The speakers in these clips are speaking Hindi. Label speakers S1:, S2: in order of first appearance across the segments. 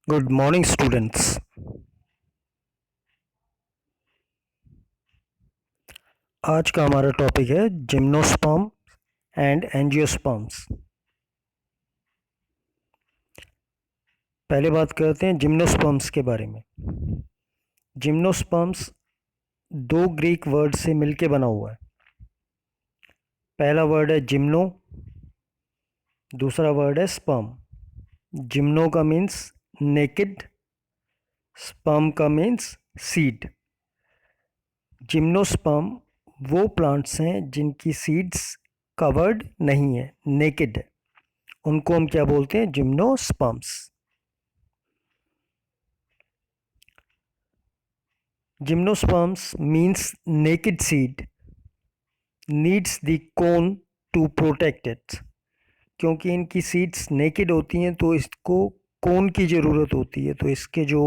S1: Good morning students. आज का हमारा टॉपिक है जिम्नोस्पर्म एंड एंजियोस्पर्म्स। पहले बात करते हैं जिम्नोस्पर्म्स के बारे में। जिम्नोस्पर्म्स दो ग्रीक वर्ड से मिलके बना हुआ है। पहला वर्ड है जिम्नो, दूसरा वर्ड है स्पर्म। जिम्नो का मीन्स नेकेड, स्पर्म का मीन्स सीड। जिम्नोस्पर्म वो प्लांट्स हैं जिनकी सीड्स कवर्ड नहीं है, नेकेड है, उनको हम क्या बोलते हैं? Gymnosperms. Gymnosperms means naked seed needs the cone to protect it। क्योंकि इनकी सीड्स नेकेड होती हैं तो इसको कोन की ज़रूरत होती है। तो इसके जो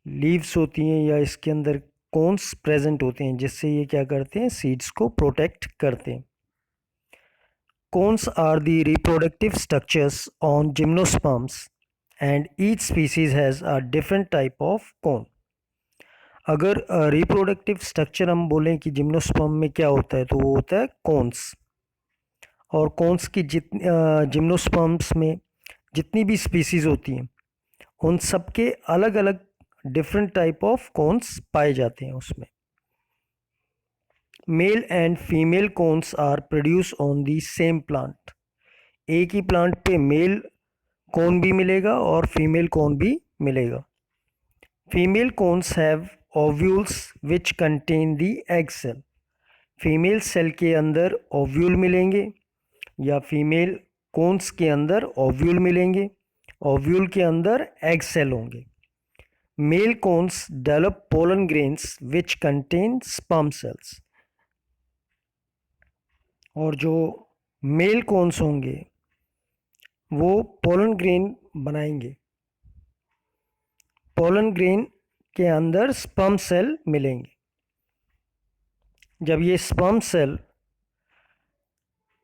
S1: लीव्स होती हैं या इसके अंदर कोन्स प्रेजेंट होते हैं जिससे ये क्या करते हैं? सीड्स को प्रोटेक्ट करते हैं। Cones are the reproductive structures on gymnosperms and each species has a different type of cone. अगर रिप्रोडक्टिव स्ट्रक्चर हम बोलें कि जिम्नोस्पर्म में क्या होता है तो वो होता है कोन्स। और कोन्स की जिम्नोस्पर्म्स में जितनी भी स्पीसीज होती हैं उन सब के अलग अलग डिफरेंट टाइप ऑफ कोन्स पाए जाते हैं उसमें। Male and female cones are produce on the same plant. एक ही प्लांट पे मेल कोन भी मिलेगा और फीमेल कोन भी मिलेगा। Female cones have ovules which contain the egg cell. Female cell के अंदर ओव्यूल मिलेंगे या फीमेल कोन्स के अंदर ओव्यूल मिलेंगे, ओव्यूल के अंदर एग सेल होंगे। Male cones develop pollen grains which contain sperm cells. और जो मेल कोन्स होंगे वो पोलन ग्रेन बनाएंगे। पोलन ग्रेन के अंदर स्पर्म सेल मिलेंगे। जब ये स्पर्म सेल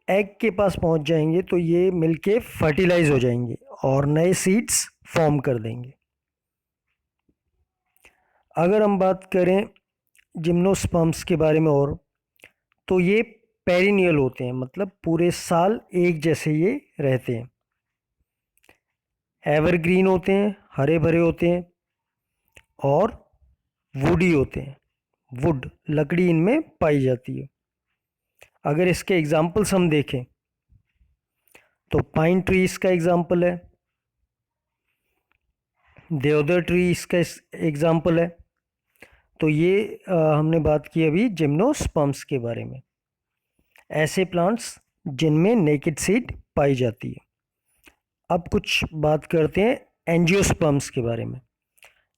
S1: एग के पास पहुंच जाएंगे तो ये मिलके फर्टिलाइज हो जाएंगे और नए सीड्स फॉर्म कर देंगे। अगर हम बात करें जिम्नोस्पर्म्स के बारे में और तो ये पेरिनियल होते हैं, मतलब पूरे साल एक जैसे ये रहते हैं। एवरग्रीन होते हैं, हरे भरे होते हैं और वुडी होते हैं। वुड लकड़ी इनमें पाई जाती है। अगर इसके एग्जाम्पल्स हम देखें तो पाइन ट्री इसका एग्जाम्पल है, देवदार ट्री इसका एग्जाम्पल है। तो ये हमने बात की अभी जिम्नोस्पर्म्स के बारे में, ऐसे प्लांट्स जिनमें नेकेड सीड पाई जाती है। अब कुछ बात करते हैं एंजियोस्पर्म्स के बारे में,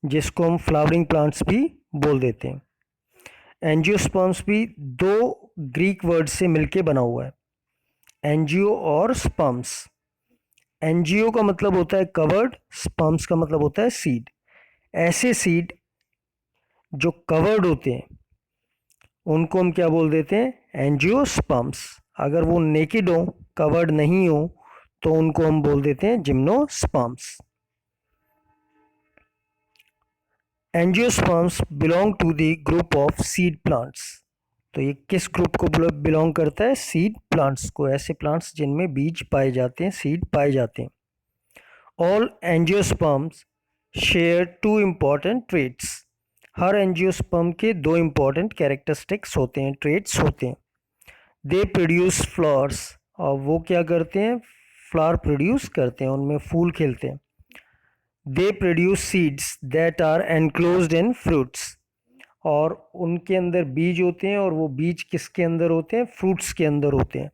S1: जिसको हम फ्लावरिंग प्लांट्स भी बोल देते हैं। एंजियोस्पर्म्स भी दो ग्रीक वर्ड से मिलके बना हुआ है, एंजियो और स्पर्म्स। एंजियो का मतलब होता है कवर्ड, स्पर्म्स का मतलब होता है सीड। ऐसे सीड जो कवर्ड होते हैं उनको हम क्या बोल देते हैं? एंजियोस्पर्म्स। अगर वो नेकेड हो, कवर्ड नहीं हो, तो उनको हम बोल देते हैं gymnosperms. Angiosperms belong to the group of seed plants. तो ये किस ग्रुप को बिलोंग करता है? सीड प्लांट्स को। ऐसे प्लांट्स जिनमें बीज पाए जाते हैं, सीड पाए जाते हैं। All angiosperms share two important traits. हर एंजियोस्पर्म के दो इम्पॉर्टेंट कैरेक्टरिस्टिक्स होते हैं, ट्रेट्स होते हैं। दे प्रोड्यूस फ्लावर्स, और वो क्या करते हैं? फ्लावर प्रोड्यूस करते हैं, उनमें फूल खिलते हैं। They produce seeds that are enclosed in fruits, और उनके अंदर बीज होते हैं। और वो बीज किसके अंदर होते हैं? फ्रूट्स के अंदर होते हैं।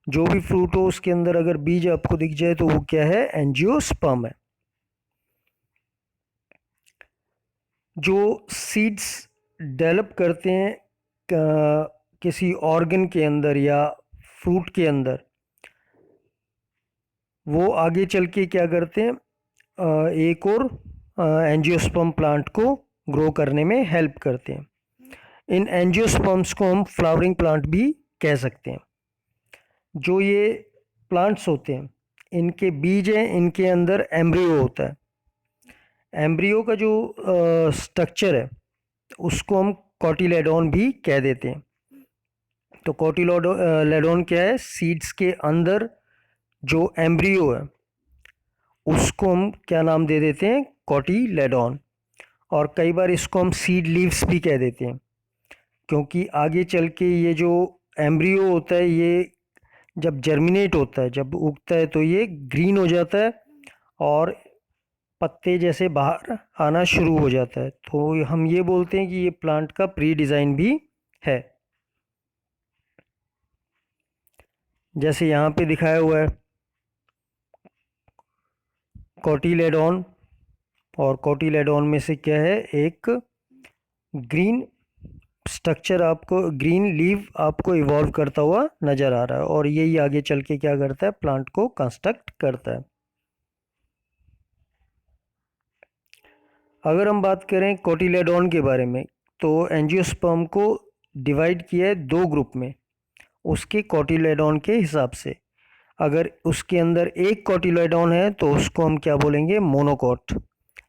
S1: जो भी फ्रूट हो उसके अंदर अगर बीज आपको दिख जाए तो वो क्या है? एंजियोस्पर्म है। जो सीड्स डेवलप करते हैं किसी ऑर्गन के अंदर या फ्रूट के अंदर, वो आगे चल के क्या करते हैं? एक और एंजियोस्पर्म प्लांट को ग्रो करने में हेल्प करते हैं। इन एंजियोस्पर्म्स को हम फ्लावरिंग प्लांट भी कह सकते हैं। जो ये प्लांट्स होते हैं इनके बीज हैं, इनके अंदर एम्ब्रियो होता है। एम्ब्रियो का जो स्ट्रक्चर है उसको हम कॉटिलेडोन भी कह देते हैं। तो कॉटिलेडोन क्या है, सीड्स के अंदर जो एम्ब्रियो है उसको हम क्या नाम दे देते हैं, कॉटिलेडोन। और कई बार इसको हम सीड लीव्स भी कह देते हैं, क्योंकि आगे चल के ये जो एम्ब्रियो होता है ये जब जर्मिनेट होता है, जब उगता है तो ये ग्रीन हो जाता है और पत्ते जैसे बाहर आना शुरू हो जाता है। तो हम ये बोलते हैं कि ये प्लांट का प्री डिज़ाइन भी है। जैसे यहाँ पे दिखाया हुआ है कॉटिलेडोन, और कॉटिलेडोन में से क्या है, एक ग्रीन स्ट्रक्चर आपको, ग्रीन लीव आपको इवॉल्व करता हुआ नज़र आ रहा है, और यही आगे चल के क्या करता है, प्लांट को कंस्ट्रक्ट करता है। अगर हम बात करें कॉटिलेडोन के बारे में, तो एंजियोस्पर्म को डिवाइड किया है दो ग्रुप में उसके कॉटिलेडोन के हिसाब से। अगर उसके अंदर एक कॉटिलेडोन है तो उसको हम क्या बोलेंगे, मोनोकॉट।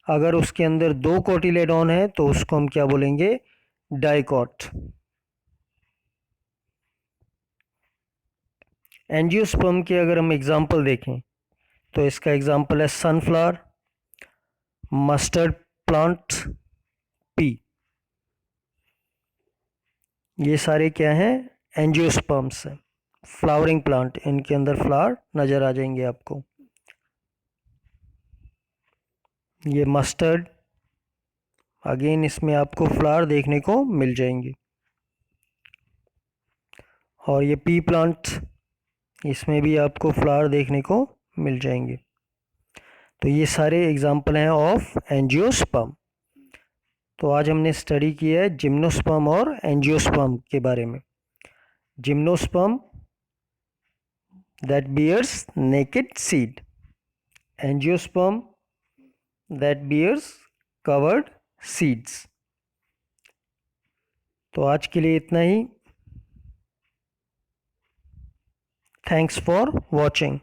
S1: अगर उसके अंदर दो कॉटिलेडोन है तो उसको हम क्या बोलेंगे, डाइकॉट। एंजियोस्पर्म के अगर हम एग्जाम्पल देखें तो इसका एग्जाम्पल है सनफ्लावर, मस्टर्ड प्लांट, पी। ये सारे क्या हैं, एंजियोस्पर्म्स हैं, फ्लावरिंग प्लांट, इनके अंदर फ्लावर नज़र आ जाएंगे आपको। ये मस्टर्ड, अगेन इसमें आपको फ्लावर देखने को मिल जाएंगे। और ये पी प्लांट, इसमें भी आपको फ्लावर देखने को मिल जाएंगे। तो ये सारे एग्जाम्पल हैं ऑफ एंजियोस्पर्म। तो आज हमने स्टडी किया है जिम्नोस्पर्म और एंजियोस्पर्म के बारे में। Gymnosperm that bears naked seed, angiosperm that bears covered seeds। तो आज के लिए इतना ही। Thanks for watching.